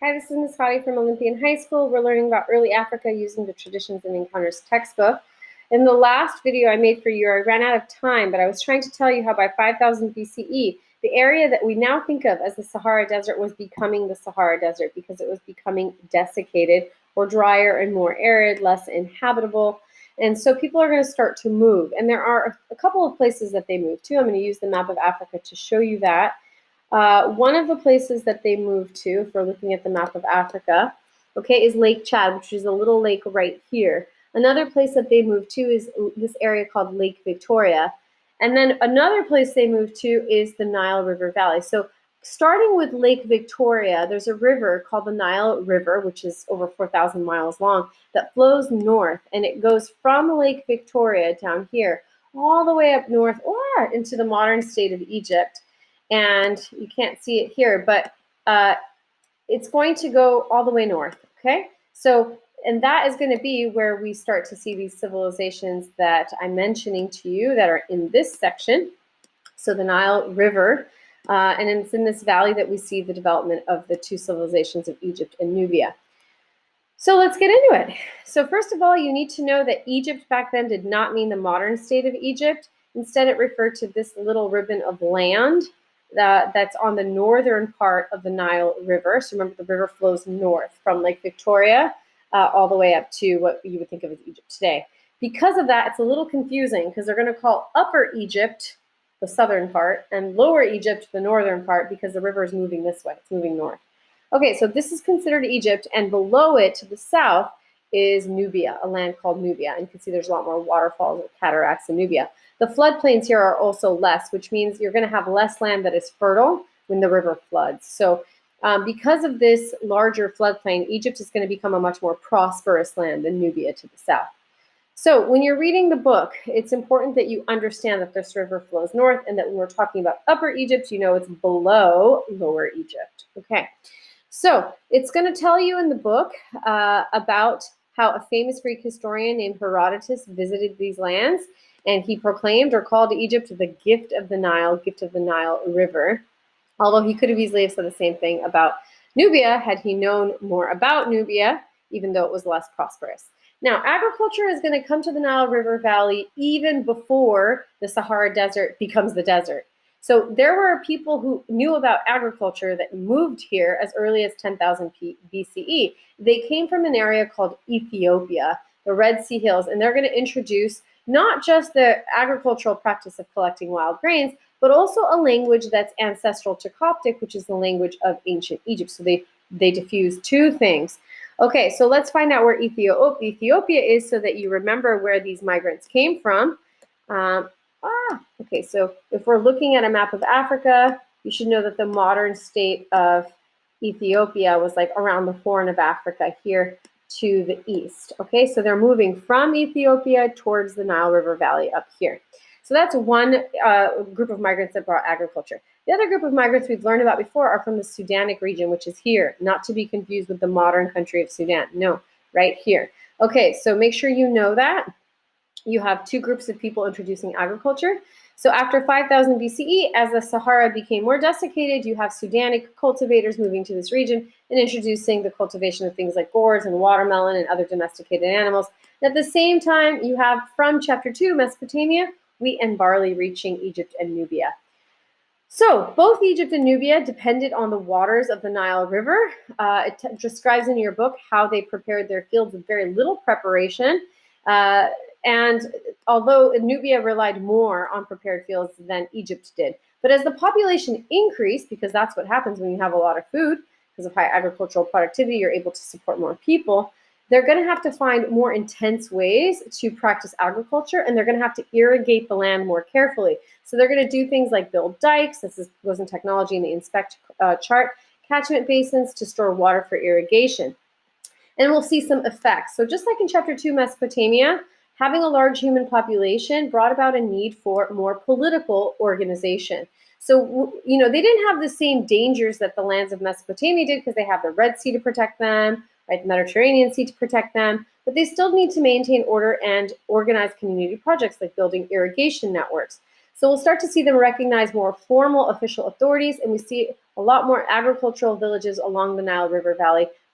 Hi, this is Ms. Hadi from Olympian High School. We're learning about early Africa using the Traditions and Encounters textbook. In the last video I made for you, I ran out of time, but I was trying to tell you how by 5000 BCE, the area that we now think of as the Sahara Desert was becoming the Sahara Desert because it was becoming desiccated or drier and more arid, less inhabitable. And so people are going to start to move. And there are a couple of places that they move to. I'm going to use the map of Africa to show you that. One of the places that they moved to, if we're looking at the map of Africa, okay, is Lake Chad, which is a little lake right here. Another place that they moved to is this area called Lake Victoria. And then another place they moved to is the Nile River Valley. So starting with Lake Victoria, there's a river called the Nile River, which is over 4,000 miles long, that flows north. And it goes from Lake Victoria down here all the way up north into the modern state of Egypt. And you can't see it here, but it's going to go all the way north, okay? So, and that is going to be where we start to see these civilizations that I'm mentioning to you that are in this section. So the Nile River, and it's in this valley that we see the development of the two civilizations of Egypt and Nubia. So let's get into it. So first of all, you need to know that Egypt back then did not mean the modern state of Egypt. Instead, it referred to this little ribbon of land that's on the northern part of the Nile River. So remember, the river flows north from Lake Victoria all the way up to what you would think of as Egypt today. Because of that, it's a little confusing because they're going to call Upper Egypt the southern part and Lower Egypt the northern part because the river is moving this way. It's moving north. Okay, so this is considered Egypt, and below it to the south is Nubia, a land called Nubia. And you can see there's a lot more waterfalls or cataracts in Nubia. The floodplains here are also less, which means you're going to have less land that is fertile when the river floods. So because of this larger floodplain, Egypt is going to become a much more prosperous land than Nubia to the south. So when you're reading the book, it's important that you understand that this river flows north and that when we're talking about Upper Egypt, you know it's below Lower Egypt. Okay, so it's going to tell you in the book about how a famous Greek historian named Herodotus visited these lands, and he proclaimed or called Egypt the gift of the Nile River. Although he could have easily have said the same thing about Nubia had he known more about Nubia, even though it was less prosperous. Now, agriculture is going to come to the Nile River Valley even before the Sahara Desert becomes the desert. So there were people who knew about agriculture that moved here as early as 10,000 BCE. They came from an area called Ethiopia, the Red Sea Hills, and they're going to introduce not just the agricultural practice of collecting wild grains, but also a language that's ancestral to Coptic, which is the language of ancient Egypt. So they diffuse two things. Okay, so let's find out where Ethiopia is so that you remember where these migrants came from. Okay, so if we're looking at a map of Africa, you should know that the modern state of Ethiopia was like around the Horn of Africa here to the east. Okay, so they're moving from Ethiopia towards the Nile River Valley up here. So that's one group of migrants that brought agriculture. The other group of migrants we've learned about before are from the Sudanic region, which is here, not to be confused with the modern country of Sudan. No, right here. Okay, so make sure you know that. You have two groups of people introducing agriculture. So after 5000 BCE, as the Sahara became more desiccated, you have Sudanic cultivators moving to this region and introducing the cultivation of things like gourds and watermelon and other domesticated animals. And at the same time, you have from chapter 2, Mesopotamia, wheat and barley reaching Egypt and Nubia. So both Egypt and Nubia depended on the waters of the Nile River. It describes in your book how they prepared their fields with very little preparation. And although Nubia relied more on prepared fields than Egypt did. But as the population increased, because that's what happens when you have a lot of food, because of high agricultural productivity, you're able to support more people, they're going to have to find more intense ways to practice agriculture, and they're going to have to irrigate the land more carefully. So they're going to do things like build dikes, goes in technology in the inspect chart, catchment basins to store water for irrigation. And we'll see some effects. So just like in chapter 2, Mesopotamia, having a large human population brought about a need for more political organization. So, they didn't have the same dangers that the lands of Mesopotamia did because they have the Red Sea to protect them, right, the Mediterranean Sea to protect them, but they still need to maintain order and organize community projects like building irrigation networks. So we'll start to see them recognize more formal official authorities, and we see a lot more agricultural villages along the Nile River Valley,